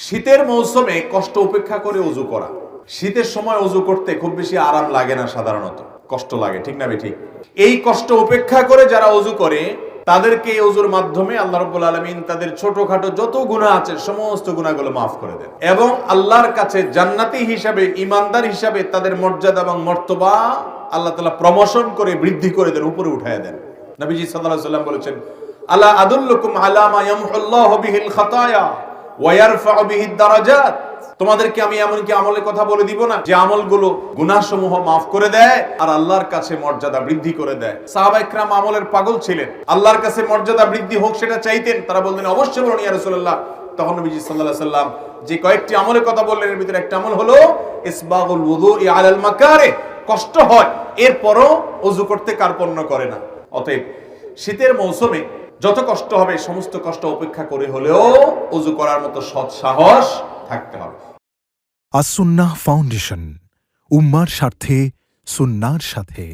শীতের মৌসুমে কষ্ট উপেক্ষা করে ওযু করা। শীতের সময় ওযু করতে খুব বেশি আরাম লাগে না, সাধারণত কষ্ট লাগে, ঠিক না বেঠিক? এই কষ্ট উপেক্ষা করে যারা ওযু করে তাদেরকে এই ওযুর মাধ্যমে আল্লাহ রাব্বুল আলামিন তাদের ছোটখাটো যত গুনাহ আছে সমস্ত গুনাহগুলো মাফ করে দেন এবং আল্লাহর কাছে জান্নাতি হিসাবে, ঈমানদার হিসাবে তাদের মর্যাদা এবং মর্তবা আল্লাহ তাআলা প্রমোশন করে বৃদ্ধি করে দেন, উপরে উঠায় দেন। নবীজি সাল্লাল্লাহু আলাইহি ওয়াসাল্লাম বলেছেন, আলা আদুল্লুকুম আলা মা ইয়ামহুল্লাহু বিহিল খাতায়া ওয়া ইয়ারফাউ বিহিদ দারাজাত। তোমাদেরকে আমি এমন কি আমলের কথা বলে দিব না যে আমলগুলো গুনাহসমূহ মাফ করে দেয় আর আল্লাহর কাছে মর্যাদা বৃদ্ধি করে দেয়। সাহাবায়ে কেরাম আমলের পাগল ছিলেন, আল্লাহর কাছে মর্যাদা বৃদ্ধি হোক সেটা চাইতেন। তারা বলতেন, অবশ্যই বলুন ইয়া রাসূলুল্লাহ। তখন নবীজি সাল্লাল্লাহু আলাইহি সাল্লাম যে কয়েকটি আমলের কথা বললেন এর ভিতরে একটা আমল হলো ইসবাগুল ওযুই আলাল মাকারে। কষ্ট হয় এরপরও ওযু করতে কার্পণ্য করে না। অতএব শীতের মৌসুমে যত কষ্ট হবে সমস্ত কষ্ট উপেক্ষা করে হলেও ওযু করার মতো সৎ সাহস থাকতে হবে। আস-সুন্নাহ ফাউন্ডেশন, উম্মার স্বার্থে সুন্নাহর সাথে।